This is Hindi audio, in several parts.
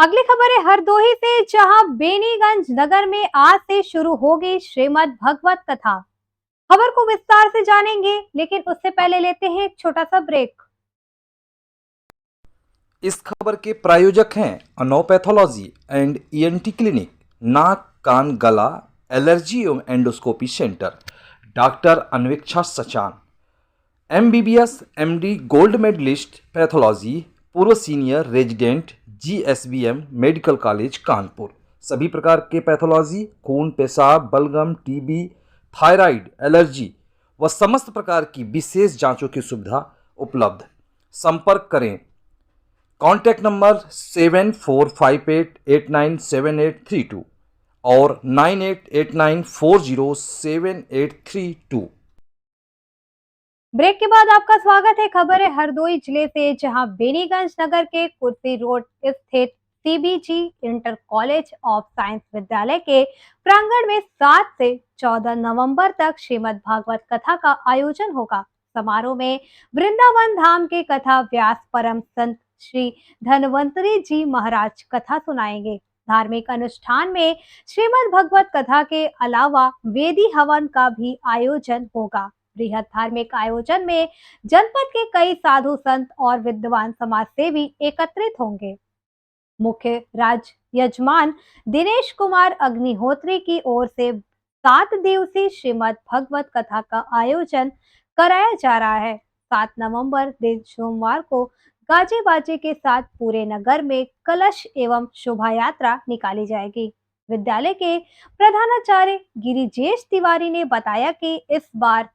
अगली खबर है हरदोई से, जहां बेनीगंज नगर में आज से शुरू होगी श्रीमद् भगवत कथा। खबर को विस्तार से जानेंगे, लेकिन उससे पहले लेते हैं एक छोटा सा ब्रेक। इस खबर के प्रायोजक हैं अनोपैथोलॉजी एंड ईएनटी क्लिनिक, नाक कान गला एलर्जी एवं endoscopy centre, doctor Anveksha Sachan, MBBS MD gold medallist pathology, पूर्व senior resident GSBM medical college Kanpur. सभी प्रकार के पैथोलॉजी, खून पेशाब बलगम टीबी थायराइड एलर्जी व समस्त प्रकार की विशेष जांचों की सुविधा उपलब्ध। संपर्क करें। कॉन्टैक्ट नंबर 7458897832 और 9889407832। ब्रेक के बाद आपका स्वागत है। खबर है हरदोई जिले से, जहां बेनीगंज नगर के कुर्सी रोड स्थित CBG inter college of science विद्यालय के प्रांगण में 7 से 14 नवंबर तक श्रीमद् भागवत कथा का आयोजन होगा। समारोह में वृंदावन धाम के कथा व्यास परम संत श्री धन्वंतरी जी महाराज कथा सुनाएंगे। धार्मिक अनुष्ठान में श्रीमद् भगवत कथा के अलावा वेदी हवन का भी आयोजन होगा। बृहद धार्मिक आयोजन में जनपद के कई साधु संत और विद्वान समाज सेवी एकत्रित होंगे। मुख्य राज यजमान दिनेश कुमार अग्निहोत्री की ओर से 7 दिवसीय श्रीमद् भगवत कथा का आयोजन कराया जा रहा है। 7 नवंबर दिन सोमवार को गाजे बाजे के साथ पूरे नगर में कलश एवं शोभा यात्रा निकाली जाएगी। विद्यालय के प्रधानाचार्य गिरिजेश तिवारी ने बताया कि इस बार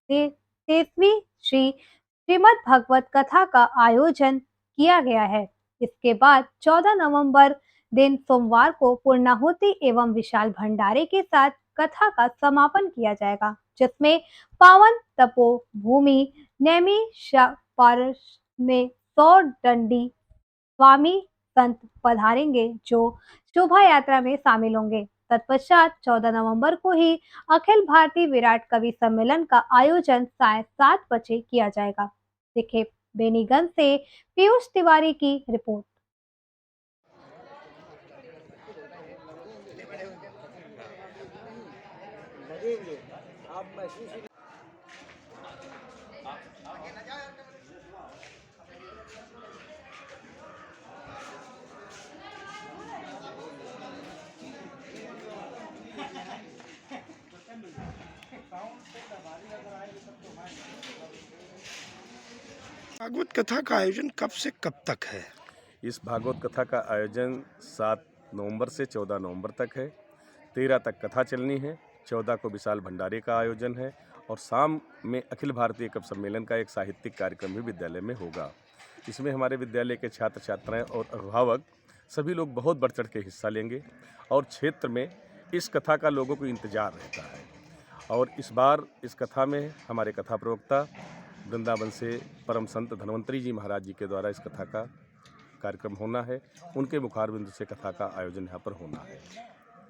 33वीं श्रीमद् भगवत कथा का आयोजन किया गया है। इसके बाद 14 नवंबर दिन सोमवार को पूर्णाहुति एवं विशाल भंडारे के साथ कथा का समापन किया जाएगा, जिसमें पावन तपोभूमि नैमिषारण्य में 100 दंडी स्वामी संत पधारेंगे, जो शोभा यात्रा में शामिल होंगे। तत्पश्चात 14 नवंबर को ही अखिल भारतीय विराट कवि सम्मेलन का आयोजन साय 7 बजे किया जाएगा। देखिए बेनीगंज से पीयूष तिवारी की रिपोर्ट। भागवत कथा का आयोजन कब से कब तक है? इस भागवत कथा का आयोजन 7 नवंबर से 14 नवंबर तक है। 13 तक कथा चलनी है, 14 को विशाल भंडारे का आयोजन है और शाम में अखिल भारतीय कवि सम्मेलन का एक साहित्यिक कार्यक्रम भी विद्यालय में होगा। इसमें हमारे विद्यालय के छात्र छात्राएं और अभिभावक सभी लोग बहुत बढ़ चढ़ के हिस्सा लेंगे और क्षेत्र में इस कथा का लोगों को इंतजार रहता है। और इस बार इस कथा में हमारे कथा प्रवक्ता वृंदावन से परम संत धन्वंतरी जी महाराज जी के द्वारा इस कथा का कार्यक्रम होना है। उनके मुखारबिंद से कथा का आयोजन यहाँ पर होना है।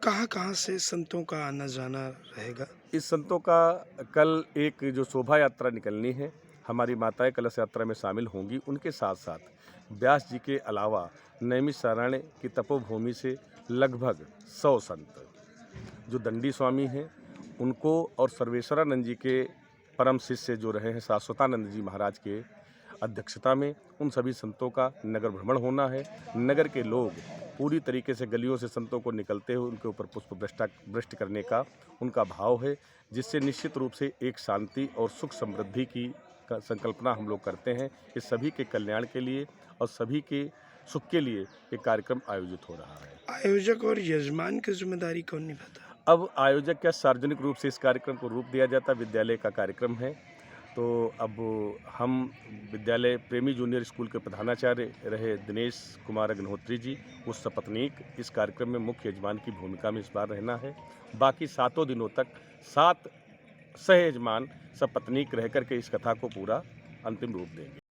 कहाँ से संतों का आना जाना रहेगा? इस संतों का कल एक जो शोभा यात्रा निकलनी है, हमारी माताएं कलश यात्रा में शामिल होंगी। उनके साथ साथ व्यास जी के अलावा नैमिषारण्य की तपोभूमि से लगभग 100 संत जो दंडी स्वामी हैं उनको और सर्वेश्वरानंद जी के परम शिष्य जो रहे हैं शाश्वतानंद जी महाराज के अध्यक्षता में उन सभी संतों का नगर भ्रमण होना है। नगर के लोग पूरी तरीके से गलियों से संतों को निकलते हुए उनके ऊपर पुष्प वृष्टि करने का उनका भाव है, जिससे निश्चित रूप से एक शांति और सुख समृद्धि की संकल्पना हम लोग करते हैं। इस सभी के कल्याण के लिए और सभी के सुख के लिए एक कार्यक्रम आयोजित हो रहा है। आयोजक और यजमान की जिम्मेदारी कौन निभाता? अब आयोजक का सार्वजनिक रूप से इस कार्यक्रम को रूप दिया जाता, विद्यालय का कार्यक्रम है, तो अब हम विद्यालय प्रेमी जूनियर स्कूल के प्रधानाचार्य रहे दिनेश कुमार अग्निहोत्री जी उस सपत्नीक इस कार्यक्रम में मुख्य यजमान की भूमिका में इस बार रहना है। बाकी 7 दिनों तक 7 सह यजमान सपत्नीक रह करके इस कथा को पूरा अंतिम रूप देंगे।